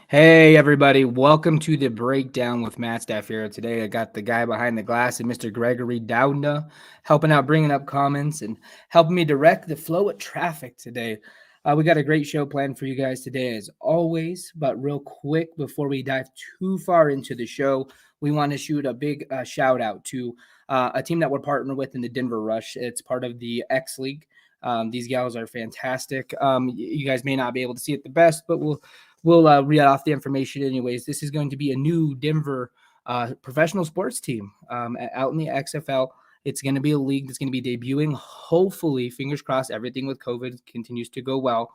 Hey everybody, welcome to the breakdown with Matt Staffiero. Today I got the guy behind the glass and Mr. Gregory Doudna helping out, bringing up comments and helping me direct the flow of traffic today. We got a great show planned for you guys today as always, but real quick before we dive too far into the show, we want to shoot a big shout out to a team that we're partnered with in the Denver Rush. It's part of the X League. These gals are fantastic. You guys may not be able to see it the best, but we'll read off the information anyways. This is going to be a new Denver professional sports team out in the XFL. It's going to be a league that's going to be debuting. Hopefully, fingers crossed, everything with COVID continues to go well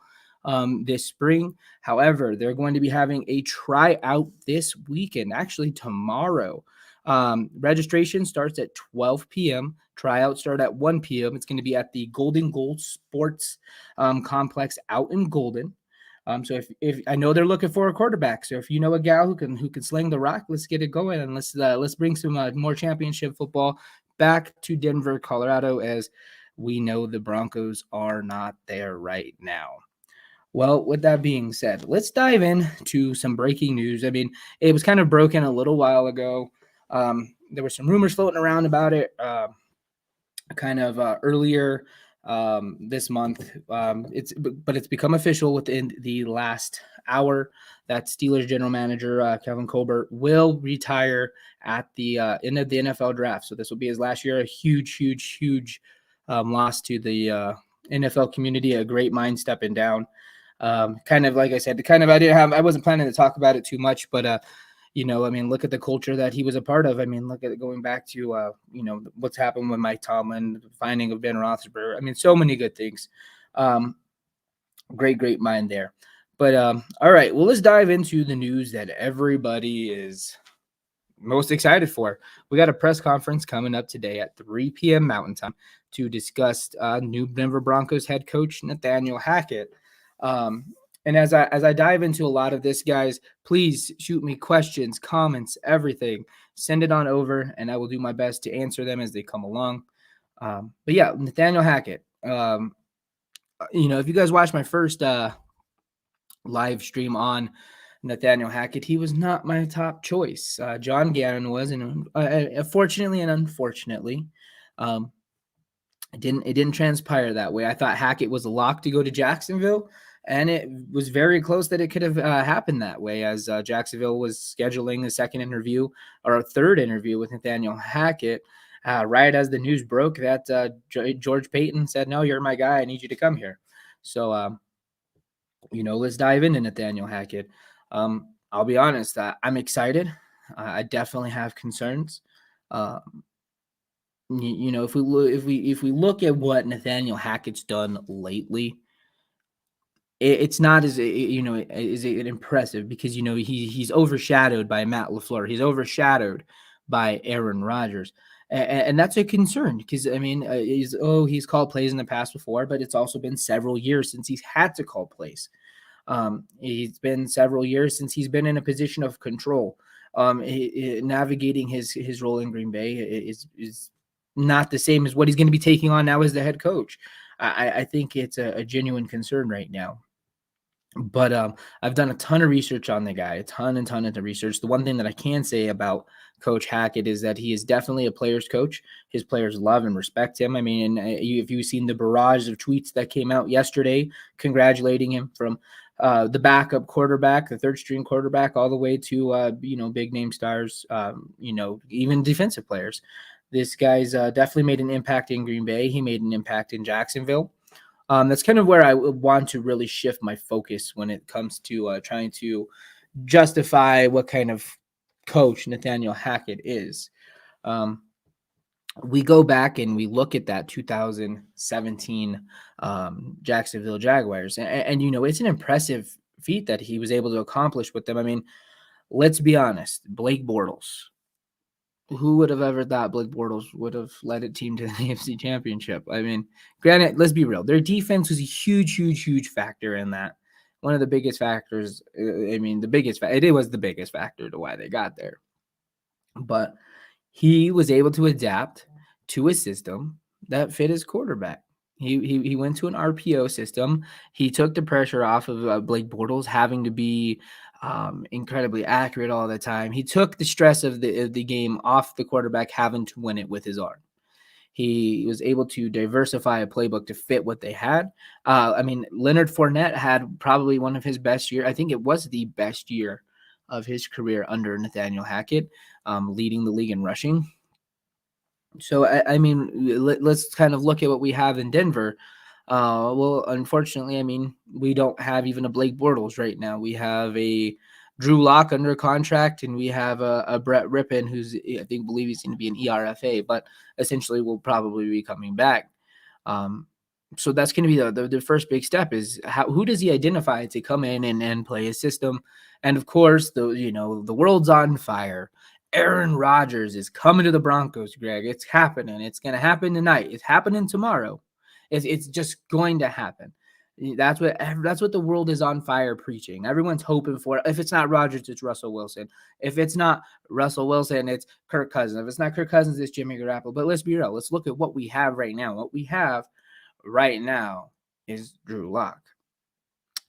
this spring. However, they're going to be having a tryout this weekend, actually tomorrow. Registration starts at 12 p.m. Tryouts start at 1 p.m. It's going to be at the Golden Goal Sports Complex out in Golden. So if I know they're looking for a quarterback, so if you know a gal who can sling the rock, let's get it going and let's bring some more championship football back to Denver, Colorado, as we know the Broncos are not there right now. Well, with that being said, let's dive into some breaking news. I mean, it was kind of broken a little while ago. There were some rumors floating around about it earlier this month. It's become official within the last hour that Steelers general manager Kevin Colbert will retire at the end of the NFL draft. So this will be his last year. A huge loss to the NFL community. A great mind stepping down. Kind of like I said, I wasn't planning to talk about it too much, but look at the culture that he was a part of. I mean, look at it going back to, what's happened with Mike Tomlin, the finding of Ben Roethlisberger. I mean, so many good things. Great mind there. But all right, well, let's dive into the news that everybody is most excited for. We got a press conference coming up today at 3 p.m. Mountain Time to discuss new Denver Broncos head coach Nathaniel Hackett. And as I dive into a lot of this, guys, please shoot me questions, comments, everything. Send it on over, and I will do my best to answer them as they come along. But yeah, Nathaniel Hackett. If you guys watched my first live stream on Nathaniel Hackett, he was not my top choice. John Gannon was, and fortunately and unfortunately, it didn't transpire that way. I thought Hackett was a lock to go to Jacksonville. And it was very close that it could have happened that way, as Jacksonville was scheduling a second interview or a third interview with Nathaniel Hackett right as the news broke that George Payton said, "No, you're my guy. I need you to come here." So, let's dive into Nathaniel Hackett. I'll be honest, I'm excited. I definitely have concerns. If we look at what Nathaniel Hackett's done lately, it's not as impressive because he's overshadowed by Matt LaFleur. He's overshadowed by Aaron Rodgers, and that's a concern because he's called plays in the past before, but it's also been several years since he's had to call plays. He's been several years since he's been in a position of control. Navigating his role in Green Bay is not the same as what he's going to be taking on now as the head coach. I think it's a genuine concern right now. But I've done a ton of research on the guy, a ton of research. The one thing that I can say about Coach Hackett is that he is definitely a player's coach. His players love and respect him. I mean, if you've seen the barrage of tweets that came out yesterday congratulating him from the backup quarterback, the third string quarterback, all the way to big name stars, even defensive players. This guy's definitely made an impact in Green Bay. He made an impact in Jacksonville. That's kind of where I want to really shift my focus when it comes to trying to justify what kind of coach Nathaniel Hackett is. We go back and we look at that 2017 Jacksonville Jaguars, and it's an impressive feat that he was able to accomplish with them. I mean, let's be honest, Blake Bortles. Who would have ever thought Blake Bortles would have led a team to the AFC Championship? I mean, granted, let's be real. Their defense was a huge factor in that. One of the biggest factors. It was the biggest factor to why they got there. But he was able to adapt to a system that fit his quarterback. He went to an RPO system. He took the pressure off of Blake Bortles having to be incredibly accurate all the time. He took the stress of the game off the quarterback having to win it with his arm. He was able to diversify a playbook to fit what they had. Leonard Fournette had probably one of his best years. I think it was the best year of his career under Nathaniel Hackett, leading the league in rushing. So, let's kind of look at what we have in Denver. Unfortunately, we don't have even a Blake Bortles right now. We have a Drew Lock under contract, and we have a Brett Rippon, who's believe he's going to be an ERFA, but essentially will probably be coming back. So that's going to be the first big step is who does he identify to come in and play his system? And of course, the world's on fire. Aaron Rodgers is coming to the Broncos, Greg. It's happening. It's going to happen tonight. It's happening tomorrow. It's just going to happen. That's what the world is on fire preaching. Everyone's hoping for it. If it's not Rodgers, it's Russell Wilson. If it's not Russell Wilson, it's Kirk Cousins. If it's not Kirk Cousins, it's Jimmy Garoppolo. But let's be real. Let's look at what we have right now. What we have right now is Drew Lock.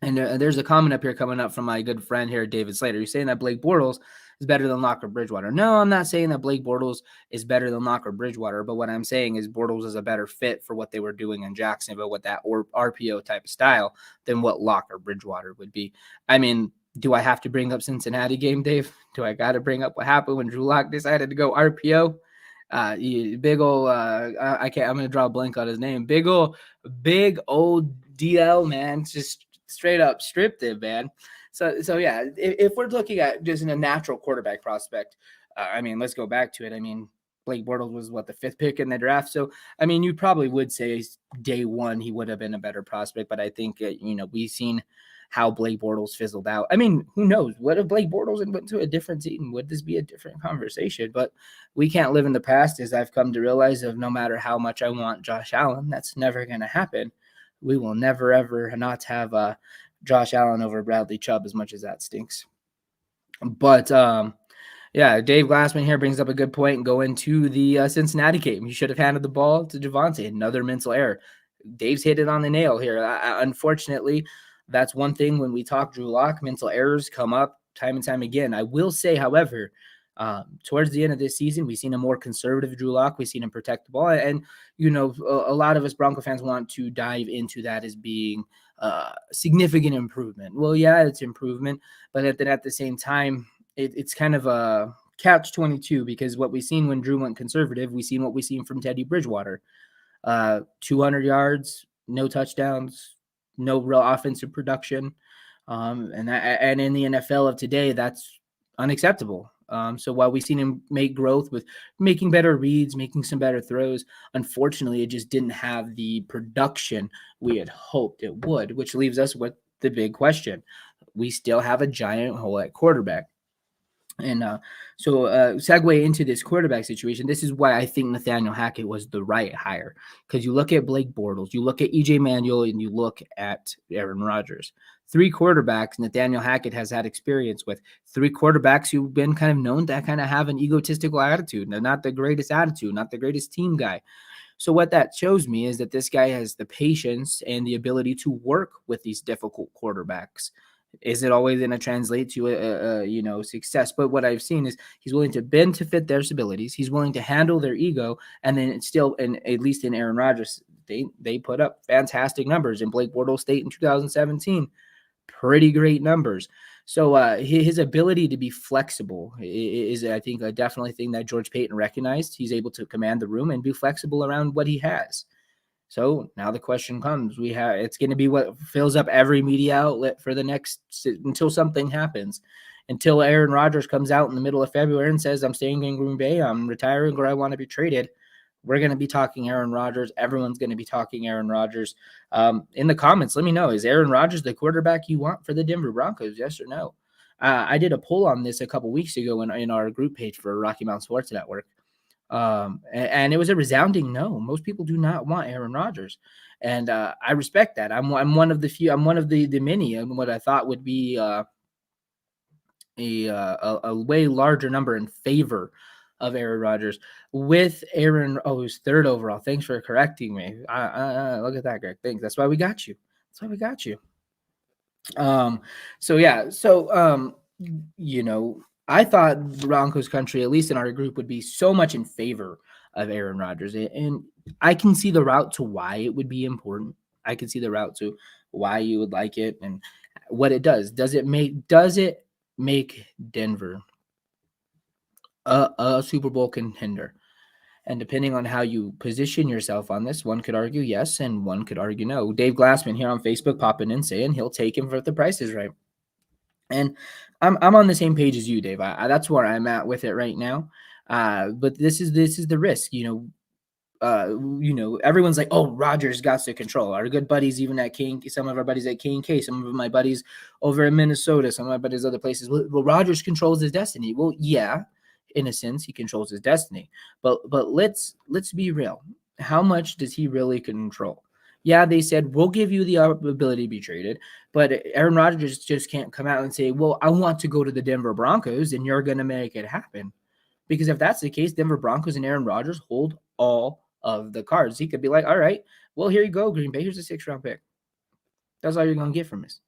And there's a comment up here coming up from my good friend here, David Slater. He's saying that Blake Bortles is better than Lock or Bridgewater. No, I'm not saying that Blake Bortles is better than Lock or Bridgewater, but what I'm saying is Bortles is a better fit for what they were doing in Jacksonville with that RPO type of style than what Lock or Bridgewater would be. I mean, do I have to bring up Cincinnati game, Dave? Do I got to bring up what happened when Drew Lock decided to go RPO? Big old, I'm going to draw a blank on his name. Big old DL, man. Just straight up stripped it, man. So yeah, if we're looking at just in a natural quarterback prospect, let's go back to it. Blake Bortles was the 5th pick in the draft. So, you probably would say day one, he would have been a better prospect, but I think, we've seen how Blake Bortles fizzled out. Who knows? What if Blake Bortles went to a different team? Would this be a different conversation? But we can't live in the past, as I've come to realize, of no matter how much I want Josh Allen, that's never going to happen. We will never, ever not have Josh Allen over Bradley Chubb, as much as that stinks. But, Dave Glassman here brings up a good point. Going to the Cincinnati game, he should have handed the ball to Javonte. Another mental error. Dave's hit it on the nail here. Unfortunately, that's one thing when we talk Drew Lock, mental errors come up time and time again. I will say, however, towards the end of this season, we've seen a more conservative Drew Lock. We've seen him protect the ball. And, a lot of us Bronco fans want to dive into that as being significant improvement. Well, yeah, it's improvement. But at the same time, it's kind of a catch-22 because what we've seen when Drew went conservative, we've seen what we've seen from Teddy Bridgewater. 200 yards, no touchdowns, no real offensive production. And in the NFL of today, that's unacceptable. So while we've seen him make growth with making better reads, making some better throws, unfortunately, it just didn't have the production we had hoped it would, which leaves us with the big question. We still have a giant hole at quarterback. And segue into this quarterback situation. This is why I think Nathaniel Hackett was the right hire. Because you look at Blake Bortles, you look at EJ Manuel, and you look at Aaron Rodgers. Three quarterbacks Nathaniel Hackett has had experience with. Three quarterbacks who've been kind of known to kind of have an egotistical attitude. Not the greatest attitude, not the greatest team guy. So what that shows me is that this guy has the patience and the ability to work with these difficult quarterbacks. Is it always going to translate to success? But what I've seen is he's willing to bend to fit their abilities. He's willing to handle their ego, and then it's still, and at least in Aaron Rodgers, they put up fantastic numbers. In Blake Bortles State in 2017, pretty great numbers. So his ability to be flexible is, I think, a definitely thing that George Payton recognized. He's able to command the room and be flexible around what he has. So now the question comes: it's going to be what fills up every media outlet for the next until something happens, until Aaron Rodgers comes out in the middle of February and says, "I'm staying in Green Bay, I'm retiring, or I want to be traded." We're going to be talking Aaron Rodgers. Everyone's going to be talking Aaron Rodgers. In the comments, let me know: is Aaron Rodgers the quarterback you want for the Denver Broncos? Yes or no? I did a poll on this a couple weeks ago in our group page for Rocky Mountain Sports Network. And it was a resounding no. Most people do not want Aaron Rodgers, and I respect that. I'm one of the few. I'm one of the many, and what I thought would be a way larger number in favor of Aaron Rodgers. With Aaron, who's third overall. Thanks for correcting me. Look at that, Greg. Thanks. That's why we got you. That's why we got you. I thought Broncos country, at least in our group, would be so much in favor of Aaron Rodgers. And I can see the route to why it would be important. I can see the route to why you would like it and what it does. Does it make Denver a Super Bowl contender? And depending on how you position yourself on this, one could argue yes, and one could argue no. Dave Glassman here on Facebook popping in saying he'll take him if the price is right. And I'm on the same page as you, Dave. That's where I'm at with it right now. But this is the risk. Everyone's like, oh, Rodgers got to control. Our good buddies, even at King, some of our buddies at K&K, some of my buddies over in Minnesota, some of my buddies other places. Well, Rodgers controls his destiny. Well, yeah, in a sense, he controls his destiny. But let's be real. How much does he really control? Yeah, they said, we'll give you the ability to be traded, but Aaron Rodgers just can't come out and say, well, I want to go to the Denver Broncos, and you're going to make it happen. Because if that's the case, Denver Broncos and Aaron Rodgers hold all of the cards. He could be like, all right, well, here you go, Green Bay. Here's a 6th-round pick. That's all you're going to get from us.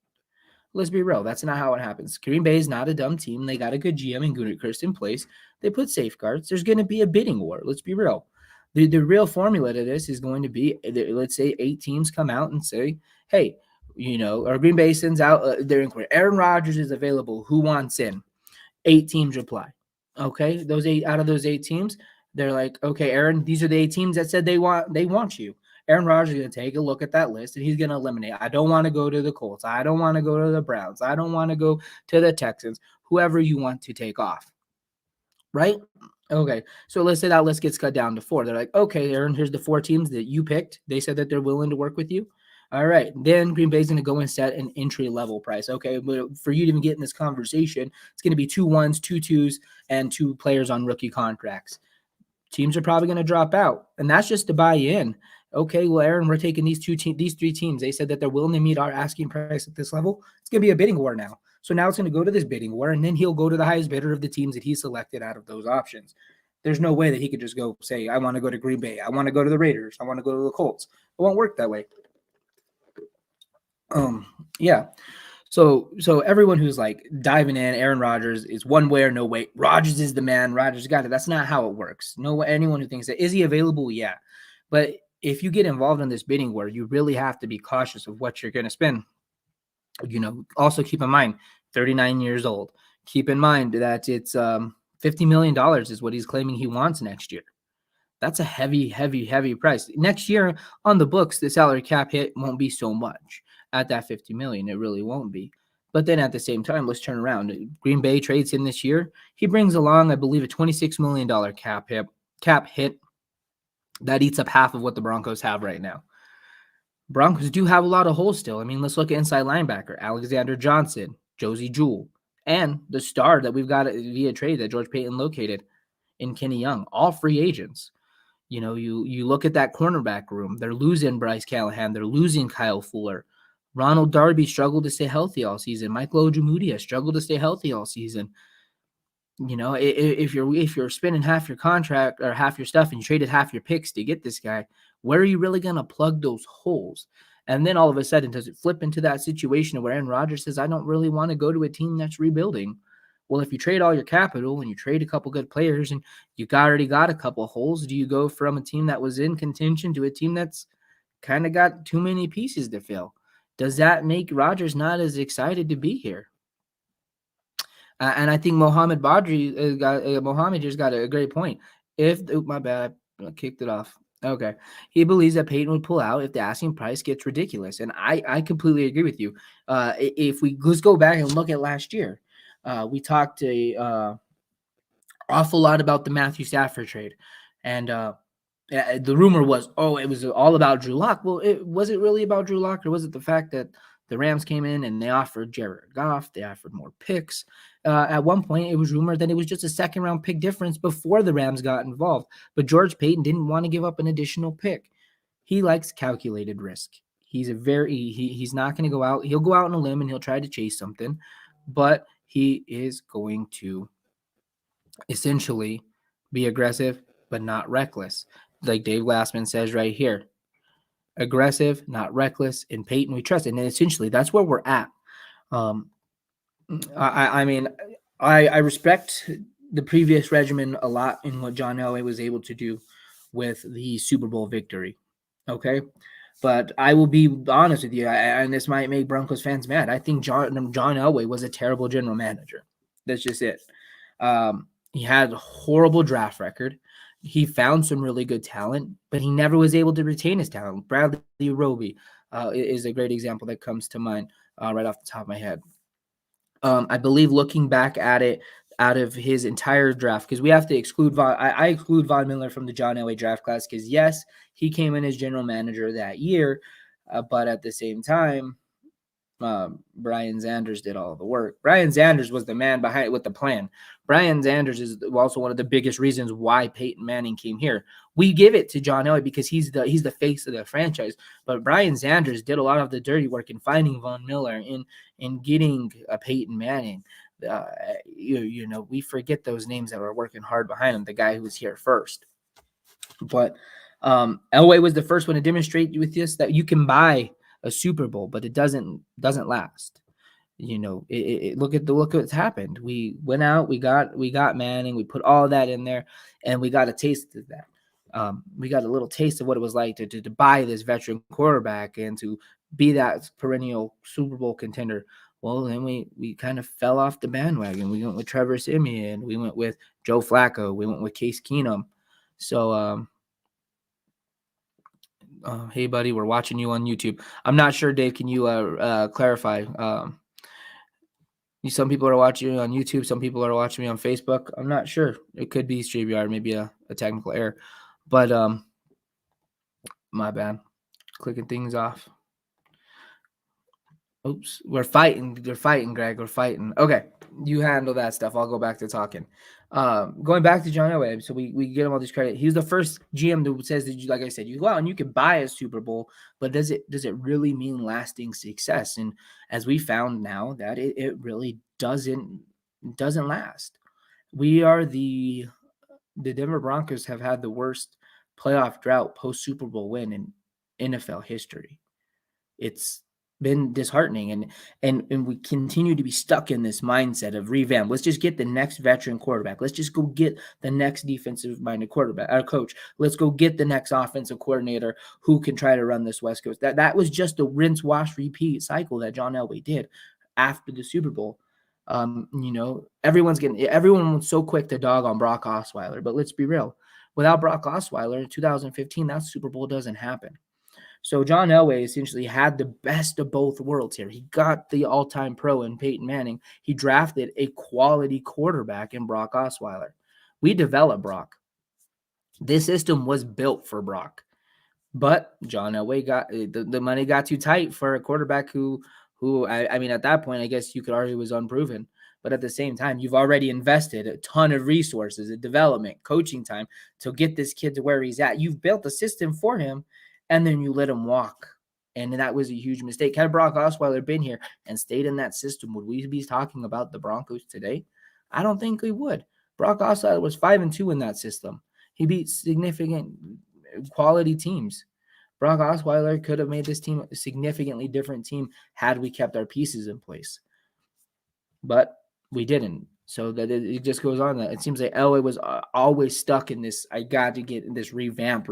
Let's be real. That's not how it happens. Green Bay is not a dumb team. They got a good GM and Gutekunst in place. They put safeguards. There's going to be a bidding war. Let's be real. The real formula to this is going to be, let's say 8 teams come out and say, hey, or Green Bay sends out their inquiry. Aaron Rodgers is available. Who wants in? 8 teams reply. Okay, out of those 8 teams, they're like, okay, Aaron, these are the 8 teams that said they want you. Aaron Rodgers is going to take a look at that list, and he's going to eliminate. I don't want to go to the Colts. I don't want to go to the Browns. I don't want to go to the Texans. Whoever you want to take off. Right? Okay, so let's say that list gets cut down to 4. They're like, okay, Aaron, here's the 4 teams that you picked. They said that they're willing to work with you. All right, then Green Bay's going to go and set an entry-level price. Okay, but for you to even get in this conversation, it's going to be 2 1s, 2 2s, and 2 players on rookie contracts. Teams are probably going to drop out, and that's just to buy in. Okay, well, Aaron, we're taking these 3 teams. They said that they're willing to meet our asking price at this level. It's going to be a bidding war now. So now it's going to go to this bidding war, and then he'll go to the highest bidder of the teams that he selected out of those options. There's no way that he could just go say, I want to go to Green Bay. I want to go to the Raiders. I want to go to the Colts. It won't work that way. Yeah. So everyone who's like diving in, Aaron Rodgers is one way or no way. Rodgers is the man. Rodgers got it. That's not how it works. No, anyone who thinks that, is he available? Yeah. But if you get involved in this bidding war, you really have to be cautious of what you're going to spend. Also keep in mind, 39 years old. Keep in mind that it's $50 million is what he's claiming he wants next year. That's a heavy, heavy, heavy price. Next year on the books, the salary cap hit won't be so much at that $50 million. It really won't be. But then at the same time, let's turn around. Green Bay trades him this year. He brings along, I believe, a $26 million cap hit. That eats up half of what the Broncos have right now. Broncos do have a lot of holes still. I mean, let's look at inside linebacker. Alexander Johnson, Josie Jewell, and the star that we've got via trade that George Payton located in Kenny Young, all free agents. You look at that cornerback room. They're losing Bryce Callahan. They're losing Kyle Fuller. Ronald Darby struggled to stay healthy all season. Michael Ojemudia struggled to stay healthy all season. If you're spending half your contract or half your stuff and you traded half your picks to get this guy, where are you really going to plug those holes? And then all of a sudden, does it flip into that situation where Aaron Rodgers says, I don't really want to go to a team that's rebuilding? Well, if you trade all your capital and you trade a couple good players and already got a couple holes, do you go from a team that was in contention to a team that's kind of got too many pieces to fill? Does that make Rodgers not as excited to be here? And I think Mohammed just got a great point. My bad, I kicked it off. Okay. He believes that Peyton would pull out if the asking price gets ridiculous. And I completely agree with you. If let's go back and look at last year, we talked awful lot about the Matthew Stafford trade. And the rumor was, it was all about Drew Lock. Well, was it really about Drew Lock, or was it the fact that the Rams came in and they offered Jared Goff, they offered more picks? At one point, it was rumored that it was just a second-round pick difference before the Rams got involved. But George Payton didn't want to give up an additional pick. He likes calculated risk. He's he's not going to go out. He'll go out on a limb and he'll try to chase something, but he is going to essentially be aggressive but not reckless. Like Dave Glassman says right here, aggressive, not reckless. In Peyton, we trust. And essentially, that's where we're at. I mean, I respect the previous regimen a lot in what John Elway was able to do with the Super Bowl victory. Okay. But I will be honest with you, and this might make Broncos fans mad. I think John Elway was a terrible general manager. That's just it. He had a horrible draft record. He found some really good talent, but he never was able to retain his talent. Bradley Roby is a great example that comes to mind right off the top of my head. I believe looking back at it, out of his entire draft, because we have to exclude I exclude Von Miller from the John Elway draft class because, yes, he came in as general manager that year, but at the same time, Brian Sanders did all the work. Brian Sanders was the man behind it with the plan. Brian Sanders is also one of the biggest reasons why Peyton Manning came here. We give it to John Elway because he's the face of the franchise, but Brian Sanders did a lot of the dirty work in finding Von Miller, in getting Peyton Manning. We forget those names that were working hard behind him. The guy who was here first, but Elway was the first one to demonstrate with this that you can buy a Super Bowl, but it doesn't last. Look at what's happened. We went out, we got Manning, we put all that in there, and we got a taste of that. We got a little taste of what it was like to buy this veteran quarterback and to be that perennial Super Bowl contender. Well, then we kind of fell off the bandwagon. We went with Trevor Siemian, we went with Joe Flacco, we went with Case Keenum. So hey, buddy, we're watching you on YouTube. I'm not sure, Dave. Can you clarify? Some people are watching you on YouTube. Some people are watching me on Facebook. I'm not sure. It could be StreamYard, maybe a technical error. But my bad. Clicking things off. Oops. We're fighting. They're fighting, Greg. We're fighting. Okay. You handle that stuff. I'll go back to talking. Going back to John Elway, so we get him all this credit. He's the first GM that says that, like I said, you go out and you can buy a Super Bowl, but does it really mean lasting success? And as we found now, that it really doesn't last. We are the Denver Broncos have had the worst playoff drought post Super Bowl win in NFL history. It's been disheartening, and we continue to be stuck in this mindset of revamp. Let's just get the next veteran quarterback. Let's just go get the next defensive-minded coach. Let's go get the next offensive coordinator who can try to run this West Coast. That was just a rinse, wash, repeat cycle that John Elway did after the Super Bowl. Everyone was so quick to dog on Brock Osweiler, but let's be real. Without Brock Osweiler in 2015, that Super Bowl doesn't happen. So John Elway essentially had the best of both worlds here. He got the all-time pro in Peyton Manning. He drafted a quality quarterback in Brock Osweiler. We developed Brock. This system was built for Brock. But John Elway got the money got too tight for a quarterback who I mean, at that point, I guess you could argue was unproven. But at the same time, you've already invested a ton of resources, a development, coaching time to get this kid to where he's at. You've built a system for him, and then you let him walk. And that was a huge mistake. Had Brock Osweiler been here and stayed in that system, would we be talking about the Broncos today? I don't think we would. Brock Osweiler was 5-2 in that system. He beat significant quality teams. Brock Osweiler could have made this team a significantly different team had we kept our pieces in place. But we didn't. So that it just goes on. That it seems like Elway was always stuck in this. I got to get in this revamp.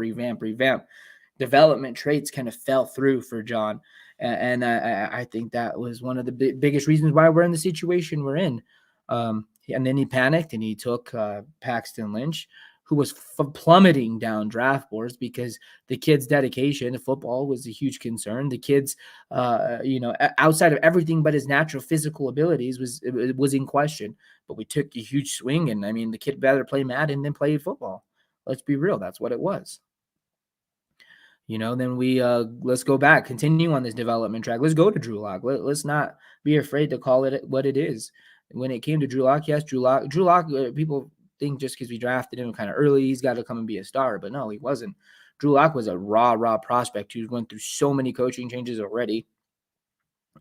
Development traits kind of fell through for John, and I think that was one of the biggest reasons why we're in the situation we're in. And then he panicked and he took Paxton Lynch, who was plummeting down draft boards because the kid's dedication to football was a huge concern. The kid's, outside of everything but his natural physical abilities was in question. But we took a huge swing, and I mean, the kid better play Madden than play football. Let's be real, that's what it was. Then we let's go back, continue on this development track. Let's go to Drew Lock. Let's not be afraid to call it what it is. When it came to Drew Lock, yes, Drew Lock, people think just because we drafted him kind of early, he's got to come and be a star. But no, he wasn't. Drew Lock was a raw prospect who's went through so many coaching changes already.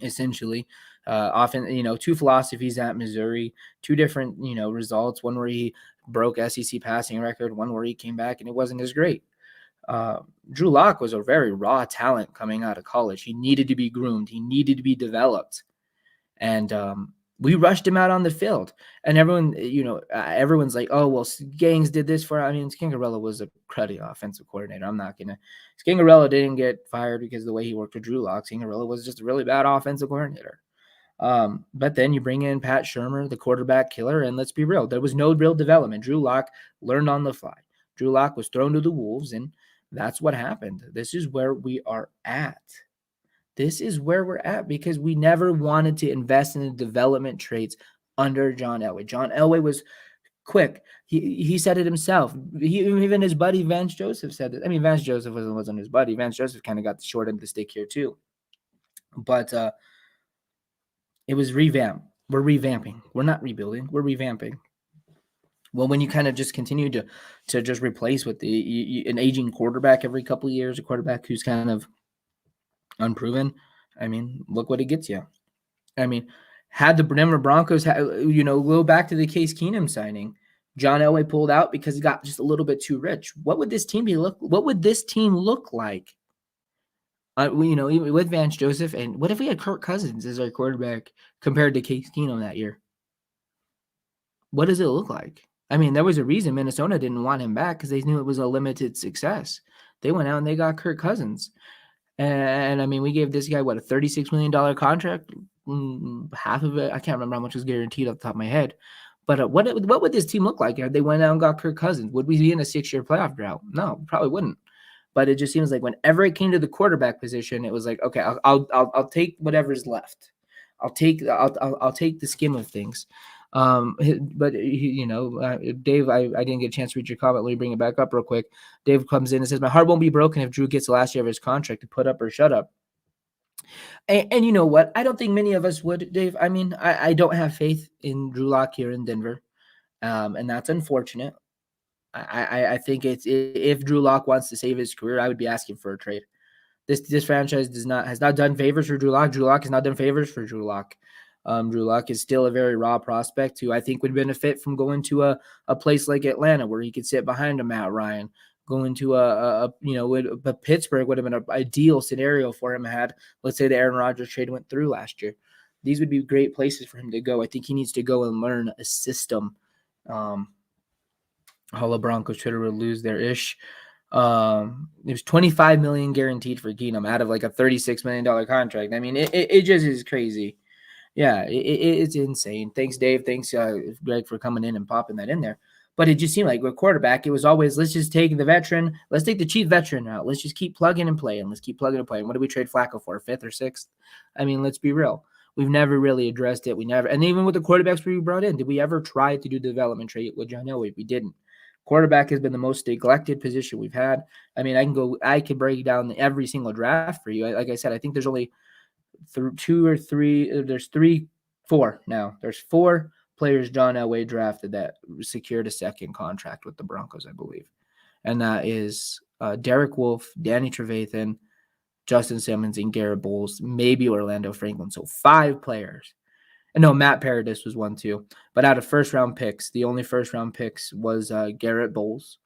Essentially, often, two philosophies at Missouri, two different, results. One where he broke SEC passing record, one where he came back and it wasn't as great. Drew Lock was a very raw talent coming out of college. He needed to be groomed. He needed to be developed. And we rushed him out on the field. And everyone, everyone's like, oh, well, Gangs did this for, Scangarello was a cruddy offensive coordinator. Scangarello didn't get fired because of the way he worked with Drew Lock. Scangarello was just a really bad offensive coordinator. But then you bring in Pat Shurmur, the quarterback killer, and let's be real, there was no real development. Drew Lock learned on the fly. Drew Lock was thrown to the wolves, and that's what happened. This is where we are at. This is where we're at because we never wanted to invest in the development traits under John Elway. John Elway was quick. He said it himself. Even his buddy Vance Joseph said it. Vance Joseph wasn't his buddy. Vance Joseph kind of got the short end of the stick here too. But it was revamp. We're revamping. We're not rebuilding. We're revamping. Well, when you kind of just continue to just replace with an aging quarterback every couple of years, a quarterback who's kind of unproven, look what it gets you. Had the Denver Broncos, go back to the Case Keenum signing, John Elway pulled out because he got just a little bit too rich. What would this team What would this team look like? Even with Vance Joseph, and what if we had Kirk Cousins as our quarterback compared to Case Keenum that year? What does it look like? There was a reason Minnesota didn't want him back because they knew it was a limited success. They went out and they got Kirk Cousins. And we gave this guy, a $36 million contract? Half of it, I can't remember how much was guaranteed off the top of my head. But what would this team look like if they went out and got Kirk Cousins? Would we be in a 6-year playoff drought? No, probably wouldn't. But it just seems like whenever it came to the quarterback position, it was like, okay, I'll take whatever's left. I'll take the skim of things. But Dave, I didn't get a chance to read your comment. Let me bring it back up real quick. Dave comes in and says, my heart won't be broken if Drew gets the last year of his contract to put up or shut up. And you know what? I don't think many of us would, Dave. I don't have faith in Drew Lock here in Denver. And that's unfortunate. I think if Drew Lock wants to save his career, I would be asking for a trade. This franchise has not done favors for Drew Lock. Drew Lock has not done favors for Drew Lock. Drew Lock is still a very raw prospect who I think would benefit from going to a place like Atlanta where he could sit behind a Matt Ryan. Going to Pittsburgh would have been an ideal scenario for him had, let's say, the Aaron Rodgers trade went through last year. These would be great places for him to go. I think he needs to go and learn a system. All the Broncos should have lose their ish. There's $25 million guaranteed for Keenum out of like a $36 million contract. It just is crazy. Yeah, it's insane. Thanks, Dave. Thanks, Greg, for coming in and popping that in there. But it just seemed like with quarterback, it was always, let's just take the veteran. Let's take the cheap veteran out. Let's just keep plugging and playing. Let's keep plugging and playing. What did we trade Flacco for? 5th or 6th? Let's be real. We've never really addressed it. And even with the quarterbacks we brought in, did we ever try to do development trade with John Elway? We didn't. Quarterback has been the most neglected position we've had. I can break down every single draft for you. Like I said, I think there's only 4 now. There's 4 players John Elway drafted that secured a second contract with the Broncos, I believe. And that is Derek Wolfe, Danny Trevathan, Justin Simmons, and Garrett Bowles, maybe Orlando Franklin. So 5 players. And no, Matt Paradis was one too. But out of first-round picks, the only first-round picks was Garrett Bowles.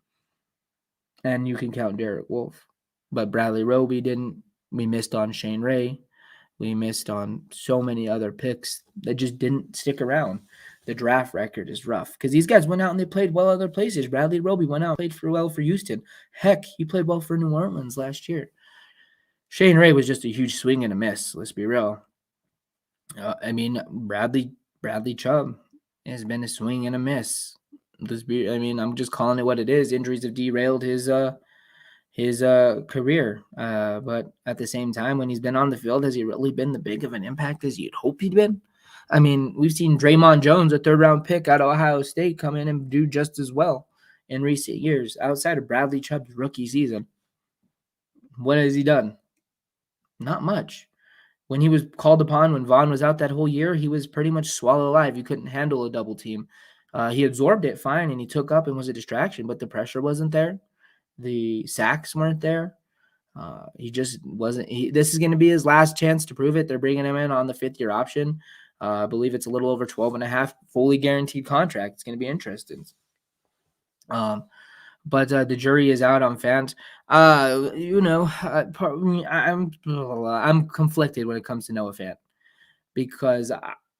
And you can count Derek Wolfe. But Bradley Roby didn't. We missed on Shane Ray. We missed on so many other picks that just didn't stick around. The draft record is rough because these guys went out and they played well other places. Bradley Roby went out and played well for Houston. Heck, he played well for New Orleans last year. Shane Ray was just a huge swing and a miss. Let's be real. Bradley Chubb has been a swing and a miss. I'm just calling it what it is. Injuries have derailed his career. But at the same time, when he's been on the field, has he really been the big of an impact as you'd hope he'd been? I mean, we've seen Draymond Jones, a third-round pick out of Ohio State, come in and do just as well in recent years. Outside of Bradley Chubb's rookie season, what has he done? Not much. When he was called upon, when Vaughn was out that whole year, he was pretty much swallowed alive. You couldn't handle a double team. He absorbed it fine, and he took up and was a distraction, but the pressure wasn't there. The sacks weren't there. He just wasn't. This is going to be his last chance to prove it. They're bringing him in on the 5th-year option. I believe it's a little over 12.5, fully guaranteed contract. It's going to be interesting. But the jury is out on Fant. I'm conflicted when it comes to Noah Fant because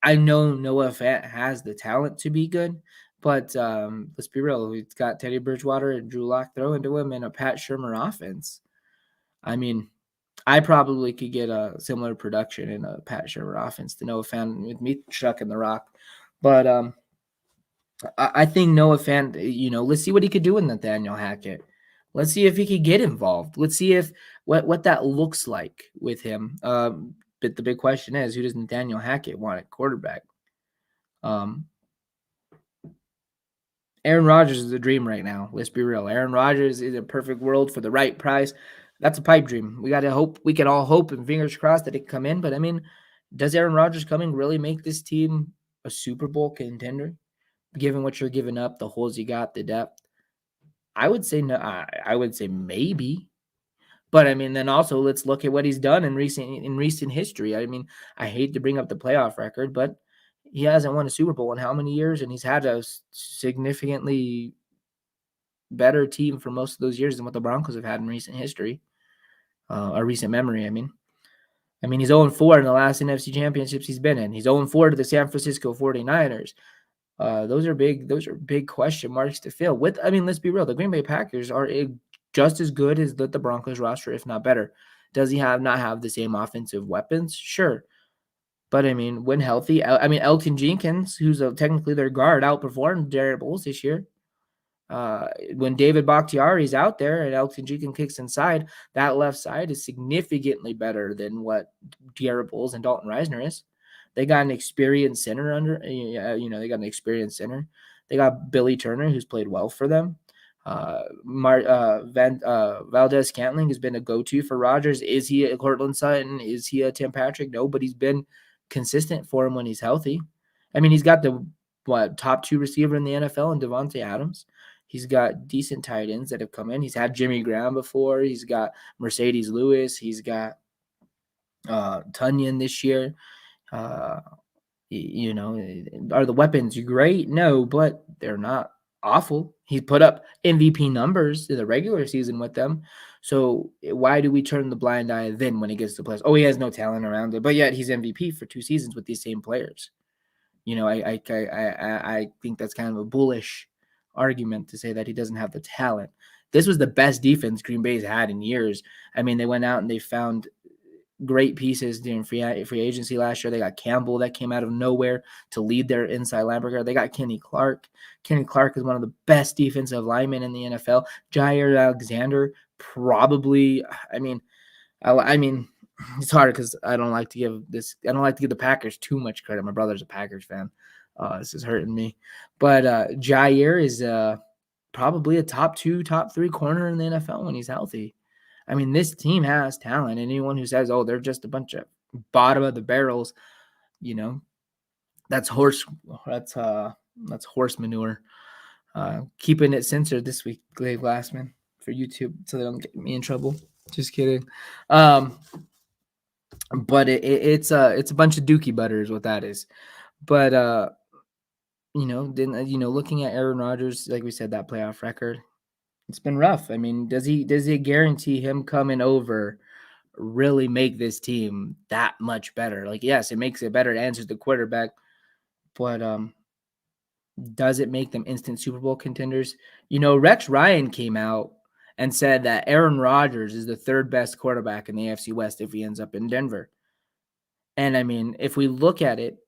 I know Noah Fant has the talent to be good, but let's be real. We've got Teddy Bridgewater and Drew Lock throwing to him in a Pat Shurmur offense. I mean, I probably could get a similar production in a Pat Shurmur offense to Noah Fant with me chucking the rock. But I think Noah Fant, let's see what he could do with Nathaniel Hackett. Let's see if he could get involved. Let's see if what that looks like with him. But the big question is, who does Nathaniel Hackett want at quarterback? Aaron Rodgers is a dream right now. Let's be real. Aaron Rodgers is a perfect world for the right price. That's a pipe dream. We got to hope. We can all hope and fingers crossed that it can come in. But, I mean, does Aaron Rodgers coming really make this team a Super Bowl contender? Given what you're giving up, the holes you got, the depth, I would say no. I would say maybe, but I mean, then also let's look at what he's done in recent history. I mean, I hate to bring up the playoff record, but he hasn't won a Super Bowl in how many years, and he's had a significantly better team for most of those years than what the Broncos have had in recent history, or recent memory. I mean, he's 0-4 in the last NFC championships he's been in. He's 0-4 to the San Francisco 49ers. Those are big question marks to fill. Let's be real. The Green Bay Packers are just as good as the Broncos roster, if not better. Does he not have the same offensive weapons? Sure. But, when healthy, Elton Jenkins, who's technically their guard, outperformed Garrett Bowles this year. When David Bakhtiari's out there and Elton Jenkins kicks inside, that left side is significantly better than what Garrett Bowles and Dalton Reisner is. They got an experienced center they got an experienced center. They got Billy Turner, who's played well for them. Valdez Scantling has been a go-to for Rodgers. Is he a Cortland Sutton? Is he a Tim Patrick? No, but he's been consistent for him when he's healthy. He's got the top 2 receiver in the NFL in Devontae Adams. He's got decent tight ends that have come in. He's had Jimmy Graham before. He's got Mercedes Lewis. He's got Tunyon this year. Are the weapons great? No, but they're not awful. He put up MVP numbers in the regular season with them. So why do we turn the blind eye then when he gets to playoffs? Oh, he has no talent around it, but yet he's MVP for 2 seasons with these same players. I think that's kind of a bullish argument to say that he doesn't have the talent. This was the best defense Green Bay's had in years. They went out and they found great pieces during free agency last year. They got Campbell that came out of nowhere to lead their inside linebacker. They got Kenny Clark. Kenny Clark is one of the best defensive linemen in the NFL. Jair Alexander probably. It's hard because I don't like to give the Packers too much credit. My brother's a Packers fan. This is hurting me, but Jair is probably a top 2, top 3 corner in the NFL when he's healthy. This team has talent. Anyone who says, oh, they're just a bunch of bottom of the barrels, That's horse. That's horse manure. Keeping it censored this week, Glade Glassman, for YouTube, so they don't get me in trouble. Just kidding. But it's a bunch of dookie butter is what that is. But then looking at Aaron Rodgers, like we said, that playoff record, it's been rough. I mean, does it guarantee him coming over really make this team that much better? Like, yes, it makes it better. It answers the quarterback, but does it make them instant Super Bowl contenders? Rex Ryan came out and said that Aaron Rodgers is the third best quarterback in the AFC West if he ends up in Denver. And I mean, if we look at it,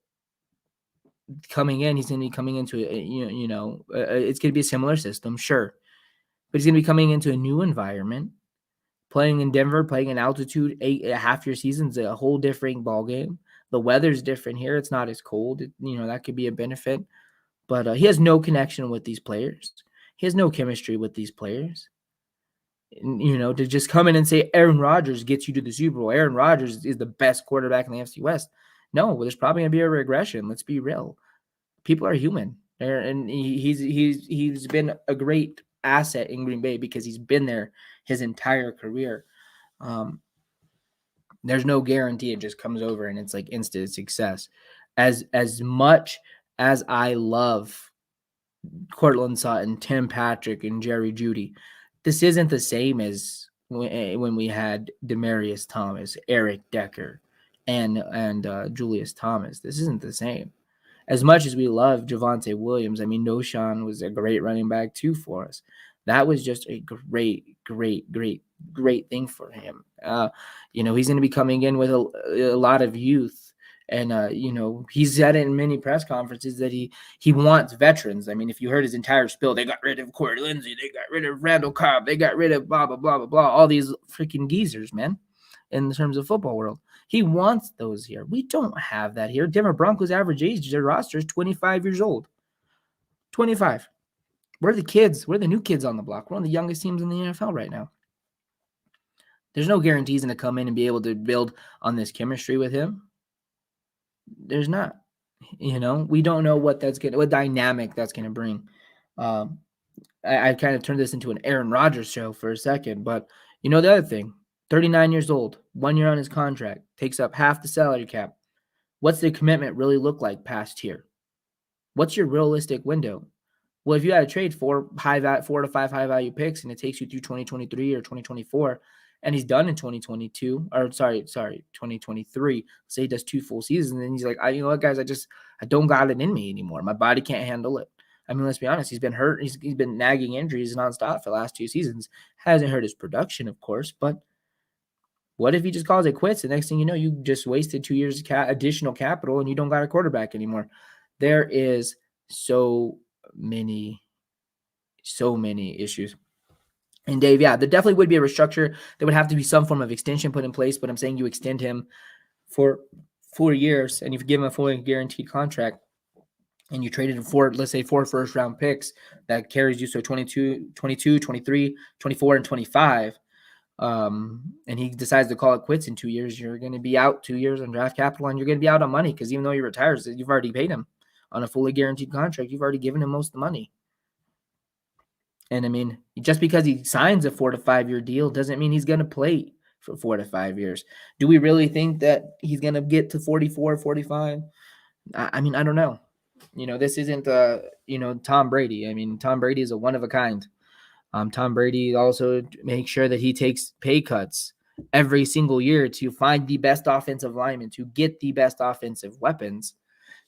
coming in, he's going to be coming into it's going to be a similar system, sure, but he's going to be coming into a new environment, playing in Denver, playing in altitude. A half your season's a whole different ball game. The weather's different here; it's not as cold. That could be a benefit, but he has no connection with these players. He has no chemistry with these players. And, to just come in and say Aaron Rodgers gets you to the Super Bowl. Aaron Rodgers is the best quarterback in the AFC West. No, there's probably going to be a regression. Let's be real. People are human, and he's been a great asset in Green Bay because he's been there his entire career. There's no guarantee it just comes over and it's like instant success. As much as I love Cortland Sutton, Tim Patrick, and Jerry Jeudy, this isn't the same as when we had Demaryius Thomas, Eric Decker, and Julius Thomas. This isn't the same. As much as we love Javonte Williams, I mean, Noshawn was a great running back too for us. That was just a great thing for him. He's going to be coming in with a lot of youth. And, he's said it in many press conferences that he wants veterans. I mean, if you heard his entire spiel, they got rid of Corey Lindsey, they got rid of Randall Cobb, they got rid of blah, blah, blah, blah, blah, all these freaking geezers, man, in terms of football world. He wants those here. We don't have that here. Denver Broncos average age, their roster is 25 years old. 25. We're the kids. We're the new kids on the block. We're one of the youngest teams in the NFL right now. There's no guarantees to come in and be able to build on this chemistry with him. There's not. We don't know what dynamic that's going to bring. I kind of turned this into an Aaron Rodgers show for a second, but the other thing, 39 years old, 1 year on his contract, takes up half the salary cap. What's the commitment really look like past here? What's your realistic window? Well, if you had to trade 4 to 5 high value picks and it takes you through 2023 or 2024, and he's done in 2023. Say he does 2 full seasons, and he's like, you know what, guys, I don't got it in me anymore. My body can't handle it. I mean, let's be honest. He's been hurt. He's been nagging injuries nonstop for the last 2 seasons. Hasn't hurt his production, of course, but what if he just calls it quits? The next thing you know, you just wasted 2 years of additional capital and you don't got a quarterback anymore. There is so many issues. And Dave, yeah, there definitely would be a restructure. There would have to be some form of extension put in place, but I'm saying you extend him for 4 years and you've given him a fully guaranteed contract and you traded him for, let's say, 4 first-round picks that carries you so 22, 23, 24, and 25. And he decides to call it quits in 2 years, you're going to be out 2 years on draft capital and you're going to be out on money because even though he retires, you've already paid him on a fully guaranteed contract. You've already given him most of the money. And I mean, just because he signs a 4 to 5 year deal doesn't mean he's going to play for 4 to 5 years. Do we really think that he's going to get to 44, 45? I mean, I don't know. This isn't, Tom Brady. I mean, Tom Brady is a one of a kind. Tom Brady also makes sure that he takes pay cuts every single year to find the best offensive linemen, to get the best offensive weapons,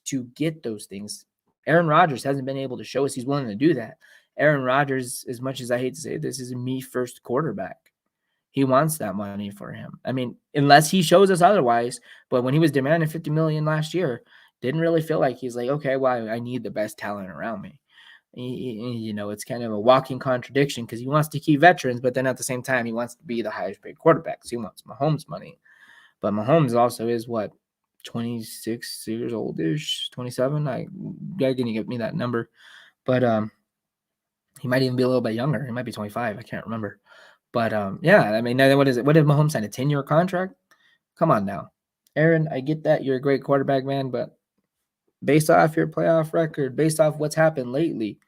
to get those things. Aaron Rodgers hasn't been able to show us he's willing to do that. Aaron Rodgers, as much as I hate to say this, is a me-first quarterback. He wants that money for him. I mean, unless he shows us otherwise, but when he was demanding $50 million last year, didn't really feel like he's like, okay, well, I need the best talent around me. It's kind of a walking contradiction because he wants to keep veterans, but then at the same time, he wants to be the highest paid quarterback. So he wants Mahomes money. But Mahomes also is 26 years old-ish, 27. I gotta get me that number. But he might even be a little bit younger. He might be 25. I can't remember. But yeah, I mean, what is it? What did Mahomes sign? A 10-year contract? Come on now. Aaron, I get that you're a great quarterback, man, but based off your playoff record, based off what's happened lately,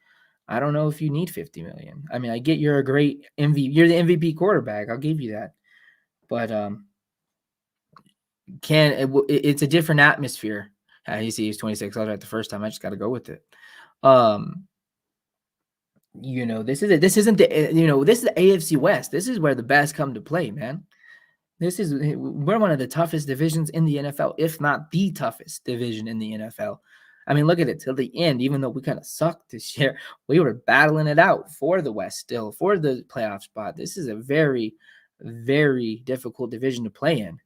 I don't know if you need 50 million. I mean, I get you're a great MVP. You're the MVP quarterback. I'll give you that. But it's a different atmosphere. You see, he's 26. I was right the first time. I just got to go with it. This isn't this is the AFC West. This is where the best come to play, man. We're one of the toughest divisions in the NFL, if not the toughest division in the NFL. I mean, look at it till the end. Even though we kind of sucked this year, we were battling it out for the West still, for the playoff spot. This is a very, very difficult division to play in.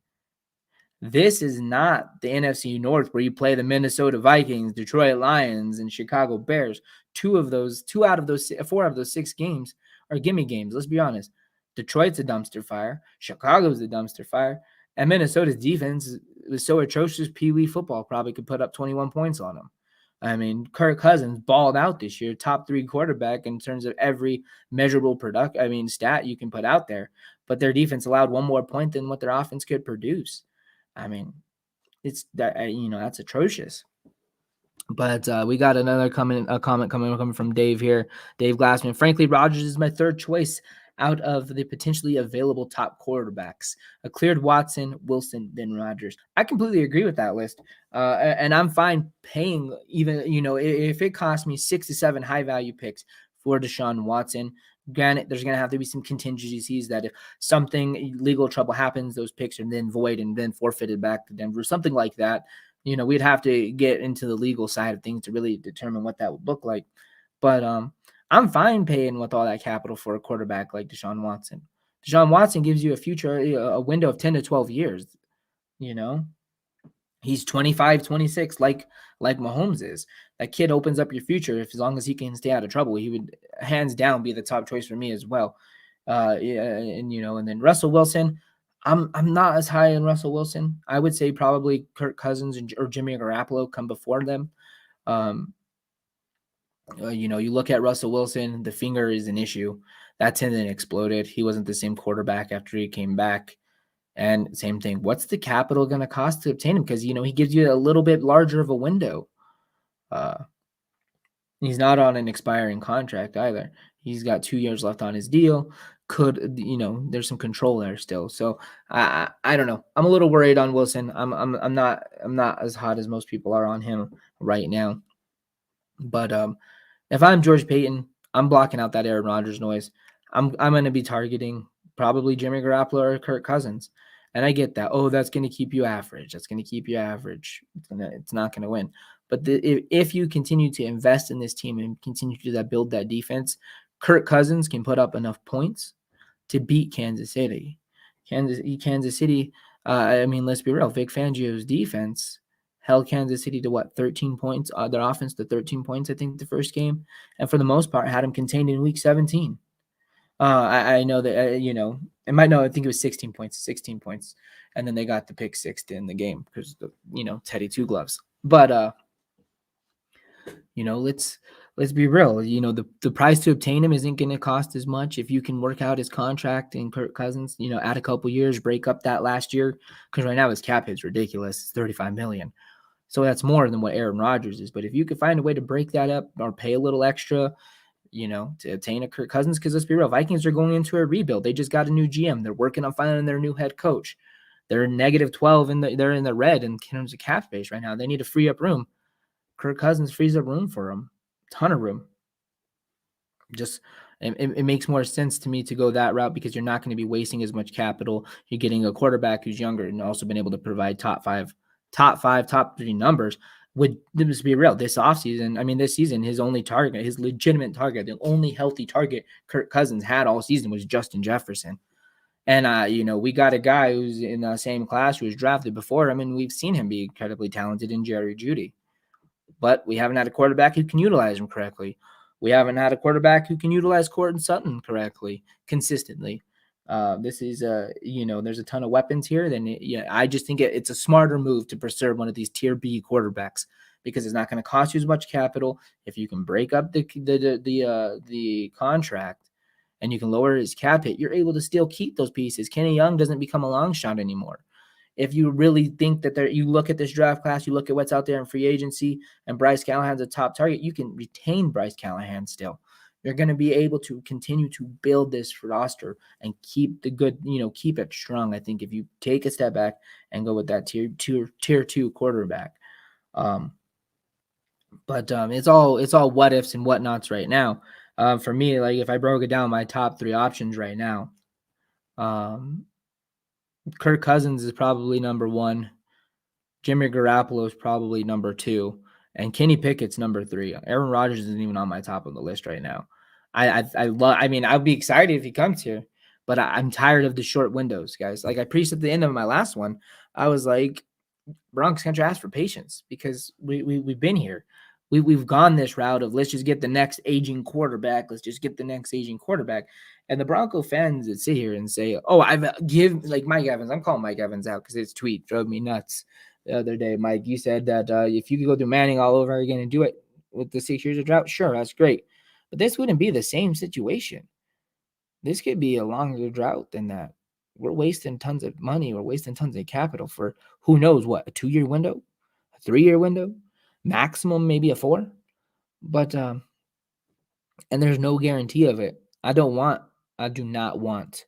This is not the NFC North where you play the Minnesota Vikings, Detroit Lions, and Chicago Bears. Four out of those 6 games are gimme games. Let's be honest. Detroit's a dumpster fire. Chicago's a dumpster fire. And Minnesota's defense was so atrocious, Pee Wee football probably could put up 21 points on them. I mean, Kirk Cousins balled out this year, top 3 quarterback in terms of every measurable stat you can put out there. But their defense allowed 1 more point than what their offense could produce. I mean, it's that that's atrocious. But we got another comment coming from Dave here. Dave Glassman. Frankly, Rodgers is my 3rd choice out of the potentially available top quarterbacks. A cleared Watson, Wilson, then Rodgers. I completely agree with that list. And I'm fine paying even, if it costs me 6 to 7 high value picks for Deshaun Watson. Granted, there's going to have to be some contingencies that if something legal trouble happens, those picks are then void and then forfeited back to Denver, something like that. We'd have to get into the legal side of things to really determine what that would look like. But I'm fine paying with all that capital for a quarterback like Deshaun Watson. Deshaun Watson gives you a window of 10 to 12 years. He's 25, 26, like Mahomes is. That kid opens up your future. As long as he can stay out of trouble, he would hands down be the top choice for me as well. And then Russell Wilson, I'm not as high on Russell Wilson. I would say probably Kirk Cousins or Jimmy Garoppolo come before them. You look at Russell Wilson, the finger is an issue. That tendon exploded. He wasn't the same quarterback after he came back. And same thing. What's the capital going to cost to obtain him? Because, he gives you a little bit larger of a window. He's not on an expiring contract either. He's got 2 years left on his deal. There's some control there still. So I don't know. I'm a little worried on Wilson. I'm not as hot as most people are on him right now. But if I'm George Payton, I'm blocking out that Aaron Rodgers noise. I'm going to be targeting probably Jimmy Garoppolo or Kirk Cousins. And I get that. Oh, that's going to keep you average. That's going to keep you average. It's not going to win. But if you continue to invest in this team and continue to do that, build that defense, Kirk Cousins can put up enough points to beat Kansas City. Kansas City, let's be real. Vic Fangio's defense held Kansas City to 13 points? Their offense to 13 points, I think, the first game. And for the most part, had them contained in week 17. I know that, I think it was 16 points. And then they got the pick 6 in the game because, Teddy Two Gloves. But, let's be real. The price to obtain him isn't going to cost as much if you can work out his contract and Kirk Cousins, add a couple years, break up that last year. Because right now his cap hit's ridiculous. It's $35 million. So that's more than what Aaron Rodgers is. But if you could find a way to break that up or pay a little extra, to obtain a Kirk Cousins, because let's be real, Vikings are going into a rebuild. They just got a new GM. They're working on finding their new head coach. They're negative 12 and they're in the red in terms of cap space right now. They need to free up room. Kirk Cousins frees up room for them. Ton of room. Just it makes more sense to me to go that route because you're not going to be wasting as much capital. You're getting a quarterback who's younger and also been able to provide top 3 numbers. Would this be real this offseason? This season, his legitimate target, the only healthy target Kirk Cousins had all season was Justin Jefferson. And, we got a guy who's in the same class who was drafted before him, and we've seen him be incredibly talented in Jerry Jeudy. But we haven't had a quarterback who can utilize him correctly. We haven't had a quarterback who can utilize Courtland Sutton correctly, consistently. This is, there's a ton of weapons here. Then, I just think it's a smarter move to preserve one of these tier B quarterbacks because it's not going to cost you as much capital. If you can break up the contract and you can lower his cap hit, you're able to still keep those pieces. Kenny Young doesn't become a long shot anymore. if you really think that you look at this draft class, you look at what's out there in free agency, and Bryce Callahan's a top target, you can retain Bryce Callahan still. You're going to be able to continue to build this roster and keep the good, keep it strong. I think if you take a step back and go with that tier two quarterback. But it's all what ifs and whatnots right now. For me, like if I broke it down, my top 3 options right now, Kirk Cousins is probably number 1. Jimmy Garoppolo is probably number 2, and Kenny Pickett's number 3. Aaron Rodgers isn't even on my top of the list right now. I mean, I'd be excited if he comes here, but I'm tired of the short windows, guys. Like I preached at the end of my last one, I was like, Broncos country ask for patience because we've been here. We've gone this route of let's just get the next aging quarterback. Let's just get the next aging quarterback. And the Bronco fans that sit here and say, oh, like Mike Evans. I'm calling Mike Evans out because his tweet drove me nuts the other day. Mike, you said that if you could go through Manning all over again and do it with the 6 years of drought, sure, that's great. But this wouldn't be the same situation. This could be a longer drought than that. We're wasting tons of money. We're wasting tons of capital for who knows what, a 2-year window, a 3-year window, maximum maybe a 4. But and there's no guarantee of it. I do not want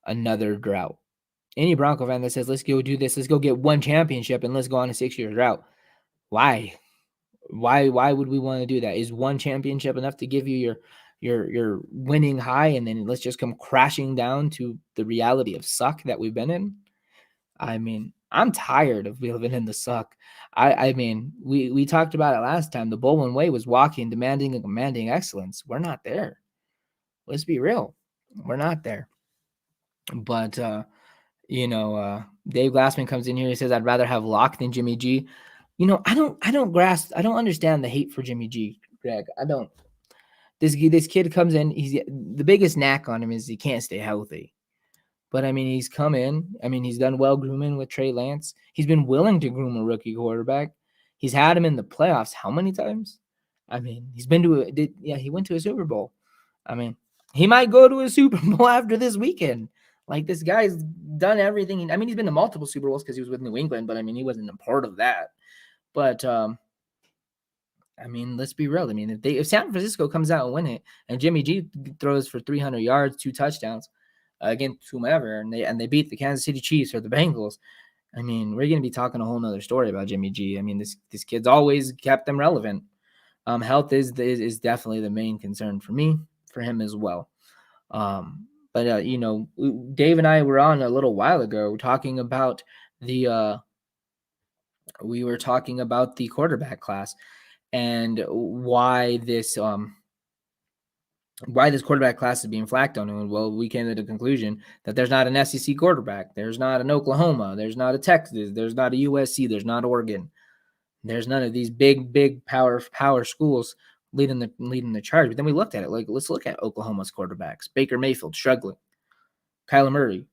another drought. Any Bronco fan that says, let's go do this, let's go get 1 championship and let's go on a 6-year drought. Why? Why would we want to do that? Is 1 championship enough to give you your winning high, and then let's just come crashing down to the reality of suck that we've been in? I mean, I'm tired of living in the suck. I mean, we talked about it last time. The Bowman way was walking, demanding and commanding excellence. We're not there. Let's be real. We're not there. But Dave Glassman comes in here. He says, "I'd rather have Locke than Jimmy G." I don't understand the hate for Jimmy G, Greg. I don't. This kid comes in. He's the biggest knack on him is he can't stay healthy. But I mean, he's come in. I mean, he's done well grooming with Trey Lance. He's been willing to groom a rookie quarterback. He's had him in the playoffs how many times? I mean, he went to a Super Bowl. I mean, he might go to a Super Bowl after this weekend. Like, this guy's done everything. I mean, he's been to multiple Super Bowls because he was with New England, but I mean, he wasn't a part of that. But I mean, let's be real. I mean, if San Francisco comes out and win it, and Jimmy G throws for 300 yards, 2 touchdowns against whomever, and they beat the Kansas City Chiefs or the Bengals, I mean, we're going to be talking a whole nother story about Jimmy G. I mean, this kid's always kept them relevant. Health is definitely the main concern for me, for him as well. But Dave and I were on a little while ago talking about the quarterback class and why this quarterback class is being flacked on. And well, we came to the conclusion that there's not an SEC quarterback. There's not an Oklahoma. There's not a Texas. There's not a USC. There's not Oregon. There's none of these big power schools leading the charge. But then we looked at it like, let's look at Oklahoma's quarterbacks. Baker Mayfield struggling. Kyler Murray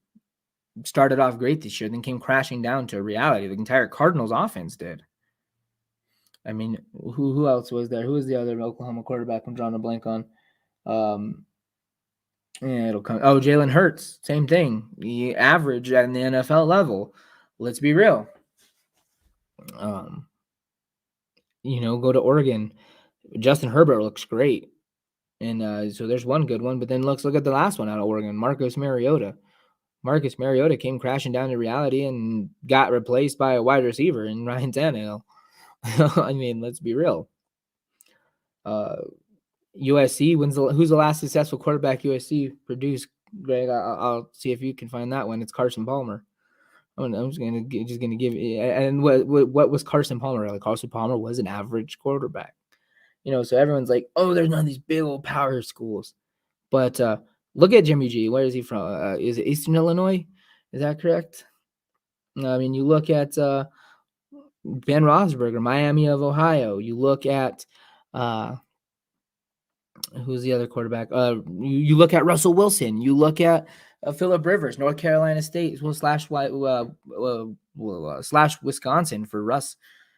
started off great this year, then came crashing down to reality. The entire Cardinals offense did. I mean, who else was there? Who was the other Oklahoma quarterback I'm drawing a blank on? It'll come. Oh, Jalen Hurts, same thing. He averaged at the NFL level. Let's be real. Go to Oregon. Justin Herbert looks great. And so there's one good one, but then let's look at the last one out of Oregon, Marcus Mariota. Marcus Mariota came crashing down to reality and got replaced by a wide receiver in Ryan Tannehill. I mean, let's be real. USC, who's the last successful quarterback USC produced? Greg, I'll see if you can find that one. It's Carson Palmer. I'm just gonna give. And what was Carson Palmer like? Carson Palmer was an average quarterback. So everyone's like, oh, there's none of these big old power schools. But look at Jimmy G. Where is he from? Is it Eastern Illinois? Is that correct? I mean, you look at Ben Roethlisberger, Miami of Ohio. You look at who's the other quarterback? You look at Russell Wilson. You look at Phillip Rivers, North Carolina State, slash Wisconsin for Russ.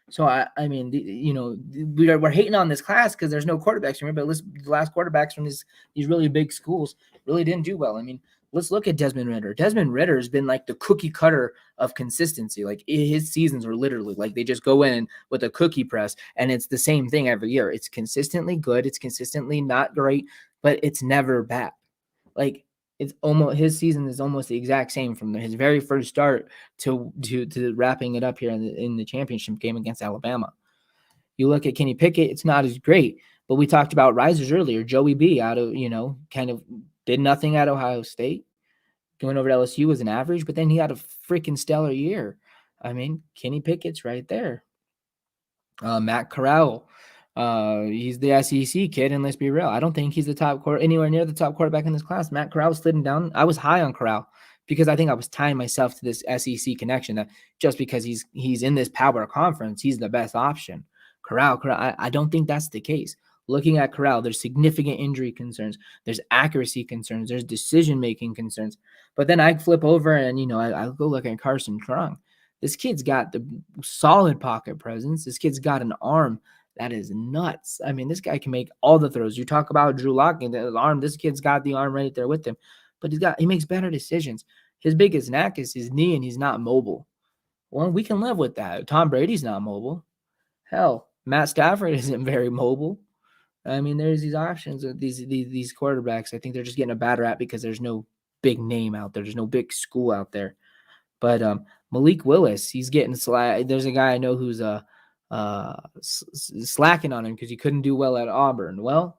So I mean, we're hating on this class because there's no quarterbacks. Remember, the last quarterbacks from these really big schools really didn't do well. I mean, let's look at Desmond Ridder. Desmond Ridder has been like the cookie cutter of consistency. Like his seasons are literally like they just go in with a cookie press and it's the same thing every year. It's consistently good. It's consistently not great, but it's never bad. Like it's almost his season is almost the exact same from his very first start to wrapping it up here in the championship game against Alabama. You look at Kenny Pickett, it's not as great. But we talked about risers earlier. Joey B out of, kind of did nothing at Ohio State. Going over to LSU was an average, but then he had a freaking stellar year. I mean, Kenny Pickett's right there. Matt Corral, he's the SEC kid, and let's be real, I don't think he's the top anywhere near the top quarterback in this class. Matt Corral was sliding down. I was high on Corral because I think I was tying myself to this SEC connection that just because he's in this power conference, he's the best option. Corral, I don't think that's the case. Looking at Corral, there's significant injury concerns. There's accuracy concerns. There's decision-making concerns. But then I flip over and, I go look at Carson Strong. This kid's got the solid pocket presence. This kid's got an arm that is nuts. I mean, this guy can make all the throws. You talk about Drew Lock and the arm. This kid's got the arm right there with him. But he makes better decisions. His biggest knack is his knee, and he's not mobile. Well, we can live with that. Tom Brady's not mobile. Hell, Matt Stafford isn't very mobile. I mean, there's these options of these quarterbacks. I think they're just getting a bad rap because there's no big name out there. There's no big school out there. But Malik Willis, he's getting slack. There's a guy I know who's slacking on him because he couldn't do well at Auburn. Well,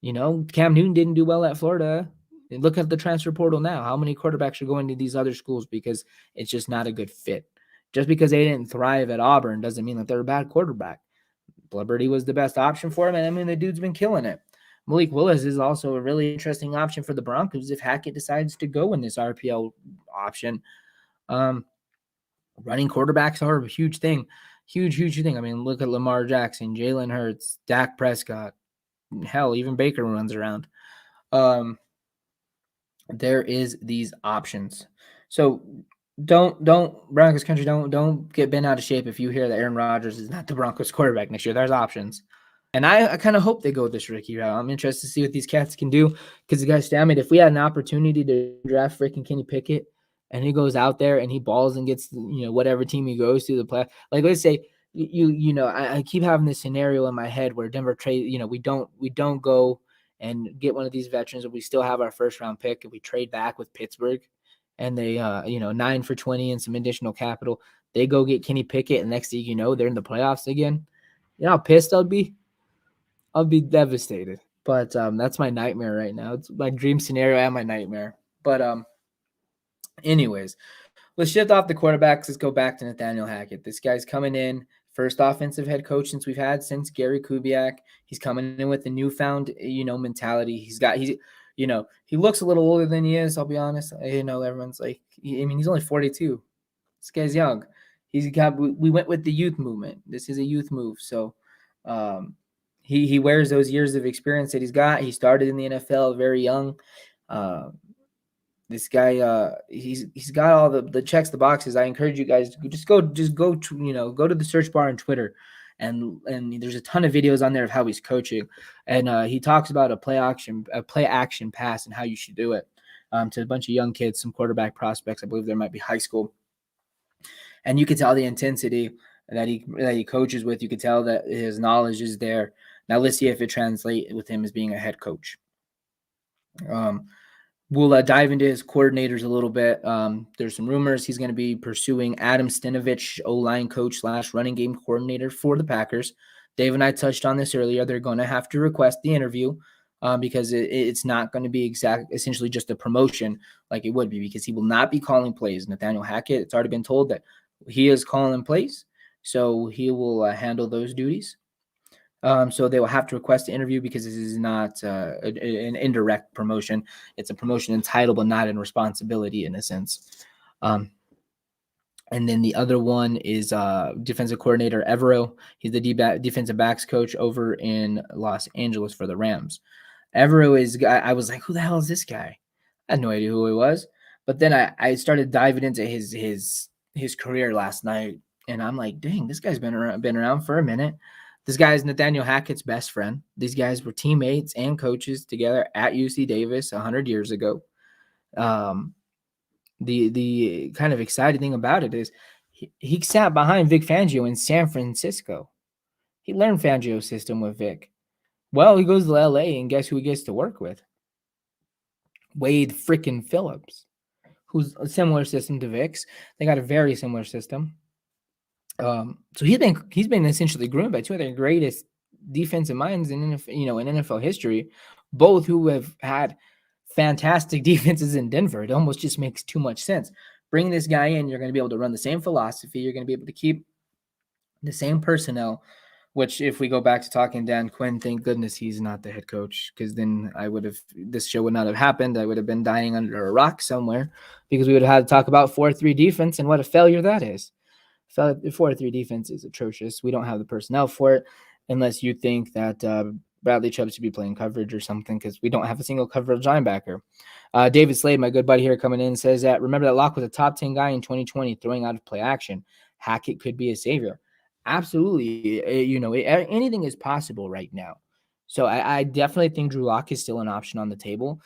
Cam Newton didn't do well at Florida. And look at the transfer portal now. How many quarterbacks are going to these other schools because it's just not a good fit? Just because they didn't thrive at Auburn doesn't mean that they're a bad quarterback. Blubberty was the best option for him, and I mean, the dude's been killing it. Malik Willis is also a really interesting option for the Broncos if Hackett decides to go in this RPL option. Running quarterbacks are a huge thing. Huge thing. I mean, look at Lamar Jackson, Jalen Hurts, Dak Prescott. Hell, even Baker runs around. There is these options. So don't Broncos country, don't get bent out of shape if you hear that Aaron Rodgers is not the Broncos quarterback next year. There's options. And I kind of hope they go this rookie route. I'm interested to see what these cats can do because the guys, I mean, if we had an opportunity to draft freaking Kenny Pickett and he goes out there and he balls and gets, whatever team he goes to the play, like let's say, I keep having this scenario in my head where Denver trade, we don't go and get one of these veterans, and we still have our first round pick and we trade back with Pittsburgh. And they, 9 for 20 and some additional capital. They go get Kenny Pickett, and next thing you know, they're in the playoffs again. You know how pissed I'll be? I'll be devastated. But that's my nightmare right now. It's my dream scenario and my nightmare. But anyways, let's shift off the quarterbacks. Let's go back to Nathaniel Hackett. This guy's coming in, first offensive head coach we've had since Gary Kubiak. He's coming in with a newfound, mentality. He looks a little older than he is, I'll be honest. Everyone's like, he's only 42. This guy's young. We went with the youth movement. This is a youth move. So he wears those years of experience that he's got. He started in the NFL very young. This guy, he's got all the checks, the boxes. I encourage you guys to go to the search bar on Twitter. And there's a ton of videos on there of how he's coaching, and he talks about a play action pass and how you should do it to a bunch of young kids, some quarterback prospects. I believe there might be high school, and you can tell the intensity that he coaches with. You can tell that his knowledge is there. Now let's see if it translates with him as being a head coach. We'll dive into his coordinators a little bit. There's some rumors he's going to be pursuing Adam Stinovich, O-line coach / running game coordinator for the Packers. Dave and I touched on this earlier. They're going to have to request the interview because it's not going to be essentially just a promotion like it would be, because he will not be calling plays. Nathaniel Hackett, it's already been told that he is calling plays, so he will handle those duties. So they will have to request an interview because this is not an indirect promotion. It's a promotion in title, but not in responsibility in a sense. And then the other one is defensive coordinator Evero. He's the defensive backs coach over in Los Angeles for the Rams. Evero is, I was like, who the hell is this guy? I had no idea who he was. But then I started diving into his career last night, and I'm like, dang, this guy's been around for a minute. This guy is Nathaniel Hackett's best friend. These guys were teammates and coaches together at UC Davis 100 years ago. Um, the kind of exciting thing about it is he sat behind Vic Fangio in San Francisco. He learned Fangio's system with Vic. Well, he goes to LA, and guess who he gets to work with? Wade freaking Phillips, who's a similar system to Vic's. They got a very similar system. So he's been essentially groomed by two of the greatest defensive minds in NFL history, both who have had fantastic defenses in Denver. It almost just makes too much sense. Bring this guy in, you're going to be able to run the same philosophy. You're going to be able to keep the same personnel. Which, if we go back to talking Dan Quinn, thank goodness he's not the head coach, because then this show would not have happened. I would have been dying under a rock somewhere, because we would have had to talk about 4-3 defense and what a failure that is. 4-3 defense is atrocious. We don't have the personnel for it, unless you think that Bradley Chubb should be playing coverage or something, because we don't have a single coverage linebacker. David Slade, my good buddy here coming in, says that remember that Locke was a top 10 guy in 2020 throwing out of play action. Hackett could be a savior. Absolutely. Anything is possible right now. So I definitely think Drew Lock is still an option on the table.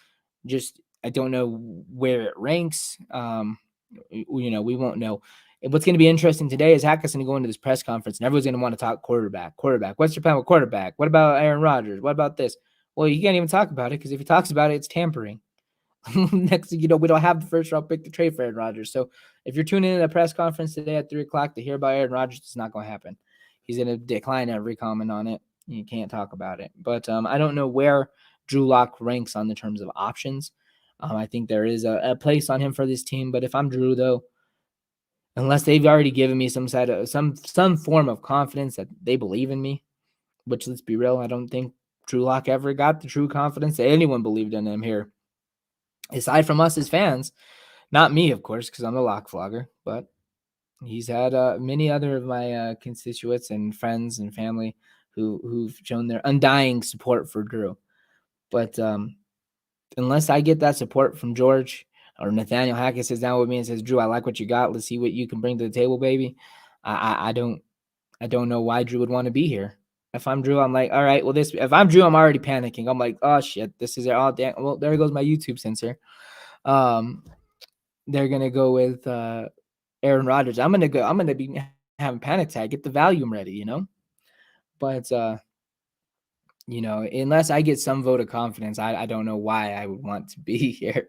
Just I don't know where it ranks. We won't know. What's going to be interesting today is Hackett's going to go into this press conference, and everyone's going to want to talk quarterback. What's your plan with quarterback? What about Aaron Rodgers? What about this? Well, you can't even talk about it, because if he talks about it, it's tampering. Next thing you know, we don't have the first round pick to trade for Aaron Rodgers. So if you're tuning in to a press conference today at 3:00 to hear about Aaron Rodgers, it's not going to happen. He's going to decline every comment on it. You can't talk about it. But I don't know where Drew Lock ranks on the terms of options. I think there is a place on him for this team. But if I'm Drew, though, unless they've already given me some form of confidence that they believe in me, which, let's be real, I don't think Drew Lock ever got the true confidence that anyone believed in him here. Aside from us as fans, not me, of course, because I'm a Lock vlogger, but he's had many other of my constituents and friends and family who've shown their undying support for Drew. But unless I get that support from George or Nathaniel Hackett sits down with me and says, Drew, I like what you got. Let's see what you can bring to the table, baby. I don't know why Drew would want to be here. If I'm Drew, I'm like, all right, well, if I'm Drew, I'm already panicking. I'm like, oh shit, this is it. Oh, damn. Well, there goes my YouTube censor. They're gonna go with Aaron Rodgers. I'm gonna be having panic attack. Get the volume ready, But unless I get some vote of confidence, I don't know why I would want to be here.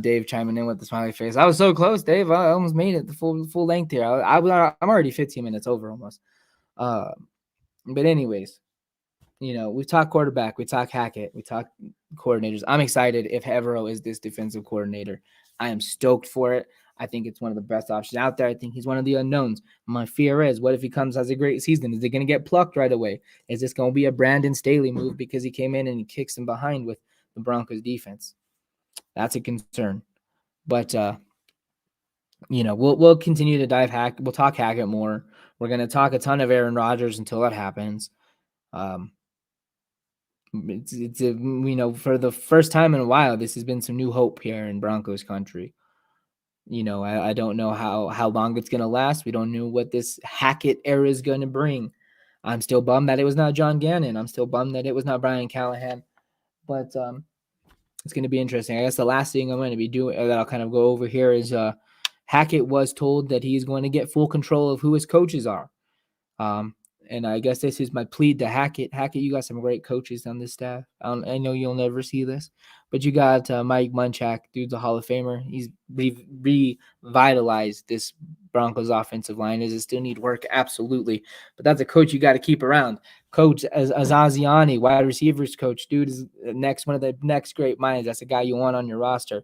Dave chiming in with the smiley face. I was so close, Dave. I almost made it the full length here. I'm already 15 minutes over almost. But anyways, we've talked quarterback, we talk Hackett, we talk coordinators. I'm excited if Evero is this defensive coordinator. I am stoked for it. I think it's one of the best options out there. I think he's one of the unknowns. My fear is, what if he comes as a great season? Is he going to get plucked right away? Is this going to be a Brandon Staley move because he came in and he kicks him behind with the Broncos defense? That's a concern. But we'll continue to dive Hackett. We'll talk Hackett more. We're going to talk a ton of Aaron Rodgers until that happens. It's for the first time in a while, this has been some new hope here in Broncos country. I don't know how long it's going to last. We don't know what this Hackett era is going to bring. I'm still bummed that it was not John Gannon. I'm still bummed that it was not Brian Callahan. But it's going to be interesting. I guess the last thing I'm going to be doing that I'll kind of go over here is Hackett was told that he's going to get full control of who his coaches are. And I guess this is my plea to Hackett. Hackett, you got some great coaches on this staff. I know you'll never see this, but you got Mike Munchak, dude's a Hall of Famer. He's revitalized this Broncos offensive line. Does it still need work? Absolutely. But that's a coach you got to keep around. Coach Azaziani, wide receivers coach. Dude is one of the next great minds. That's a guy you want on your roster.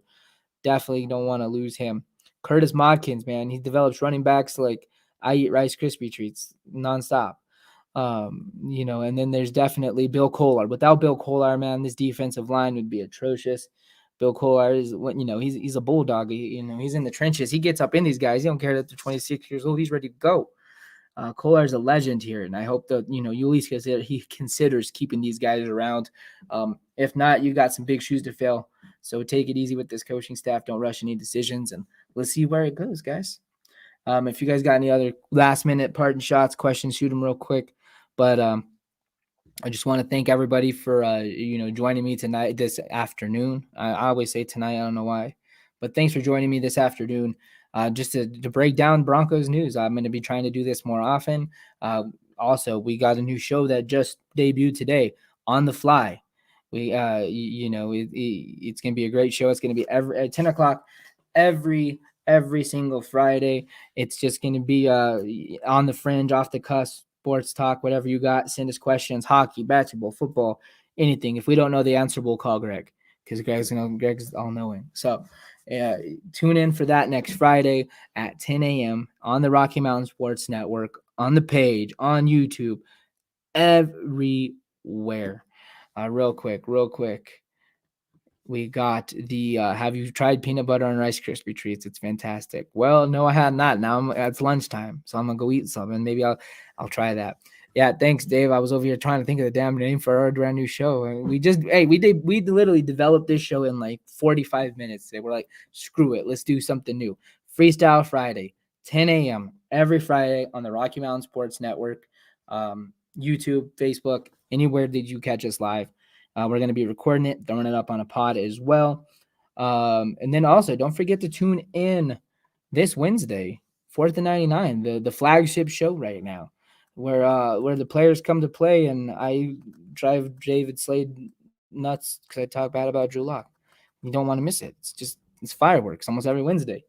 Definitely don't want to lose him. Curtis Modkins, man, he develops running backs like I eat Rice Krispie treats nonstop. And then there's definitely Bill Kollar. Without Bill Kollar, man, this defensive line would be atrocious. Bill Kollar is he's a bulldog. He's in the trenches. He gets up in these guys. He don't care that they're 26 years old. He's ready to go. Kollar is a legend here, and I hope that he considers keeping these guys around. If not, you got some big shoes to fill. So take it easy with this coaching staff. Don't rush any decisions, and let's see where it goes, guys. If you guys got any other last-minute parting shots, questions, shoot them real quick. But I just want to thank everybody for joining me tonight, this afternoon. I always say tonight, I don't know why, but thanks for joining me this afternoon. Just to break down Broncos news. I'm going to be trying to do this more often. Also, we got a new show that just debuted today, On the Fly. It's going to be a great show. It's going to be at 10 o'clock every single Friday. It's just going to be on the fringe, off the cusp, sports talk, whatever you got. Send us questions, hockey, basketball, football, anything. If we don't know the answer, we'll call Greg because Greg's all knowing. So tune in for that next Friday at 10 a.m. on the Rocky Mountain Sports Network, on the page, on YouTube, everywhere. Real quick. We got the have you tried peanut butter and Rice Krispie treats? It's fantastic. Well, no, I had not. Now it's lunchtime, so I'm gonna go eat some, and maybe I'll try that. Yeah, thanks, Dave. I was over here trying to think of the damn name for our brand new show, and we literally developed this show in like 45 minutes. They were like, screw it, let's do something new. Freestyle Friday, 10 a.m. every Friday on the Rocky Mountain Sports Network, YouTube, Facebook, anywhere that you catch us live. We're going to be recording it, throwing it up on a pod as well. And then also, don't forget to tune in this Wednesday, 4th and 99, the flagship show right now, where the players come to play, and I drive David Slade nuts because I talk bad about Drew Lock. You don't want to miss it. It's fireworks almost every Wednesday.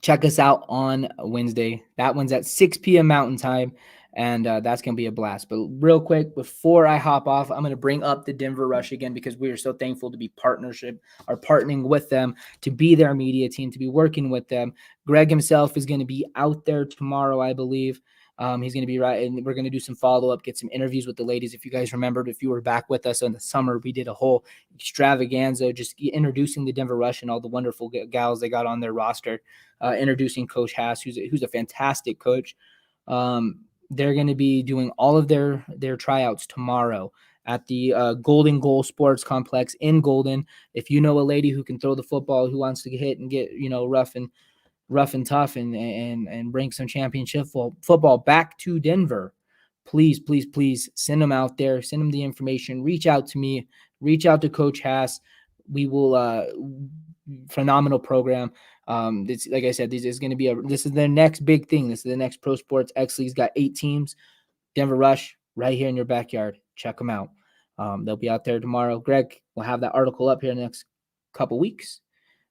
Check us out on Wednesday. That one's at 6 p.m. Mountain Time, and that's going to be a blast. But real quick, before I hop off, I'm going to bring up the Denver Rush again because we are so thankful to be partnering with them, to be their media team, to be working with them. Greg himself is going to be out there tomorrow, I believe. He's going to be right, and we're going to do some follow-up, get some interviews with the ladies. If you guys remembered, if you were back with us in the summer, we did a whole extravaganza just introducing the Denver Rush and all the wonderful gals they got on their roster, introducing Coach Haas, who's a fantastic coach. They're going to be doing all of their tryouts tomorrow at the Golden Goal Sports Complex in Golden. If you know a lady who can throw the football, who wants to hit and get rough and tough and bring some championship football back to Denver, please send them out there, send them the information, reach out to me, reach out to Coach Haas. We will phenomenal program. This, like I said, this is the next big thing. This is the next Pro Sports X League's got 8 teams. Denver Rush right here in your backyard. Check them out. They'll be out there tomorrow. Greg will have that article up here in the next couple weeks.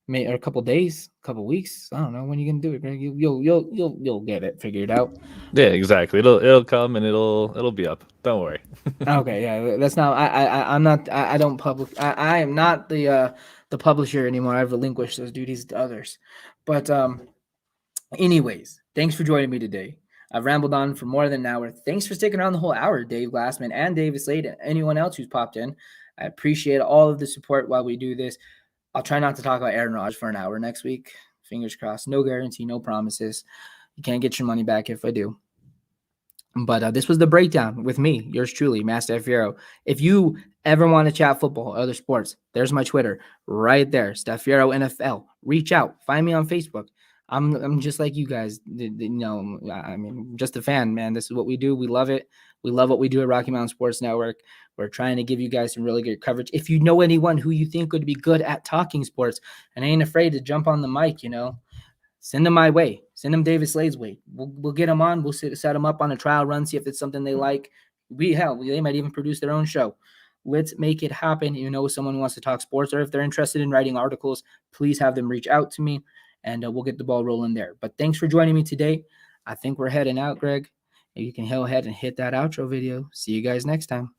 Or a couple days, couple weeks. I don't know when you're gonna do it, Greg. You'll get it figured out. Yeah, exactly. It'll come and it'll be up. Don't worry. Okay, yeah, that's not. I'm not. I don't publish. I am not the publisher anymore. I've relinquished those duties to others. But anyways, thanks for joining me today. I've rambled on for more than an hour. Thanks for sticking around the whole hour, Dave Glassman and David Slade, and anyone else who's popped in. I appreciate all of the support while we do this. I'll try not to talk about Aaron Rodgers for an hour next week. Fingers crossed. No guarantee, no promises. You can't get your money back if I do. But this was the breakdown with me, yours truly, Matt Staffiero. If you ever want to chat football or other sports, there's my Twitter right there, Staffiero NFL. Reach out. Find me on Facebook. I'm just like you guys. Just a fan, man. This is what we do. We love it. We love what we do at Rocky Mountain Sports Network. We're trying to give you guys some really good coverage. If you know anyone who you think would be good at talking sports and ain't afraid to jump on the mic, send them my way. Send them David Slade's way. We'll get them on. We'll set them up on a trial run, see if it's something they like. They might even produce their own show. Let's make it happen. Someone who wants to talk sports, or if they're interested in writing articles, please have them reach out to me, and we'll get the ball rolling there. But thanks for joining me today. I think we're heading out, Greg. You can go ahead and hit that outro video. See you guys next time.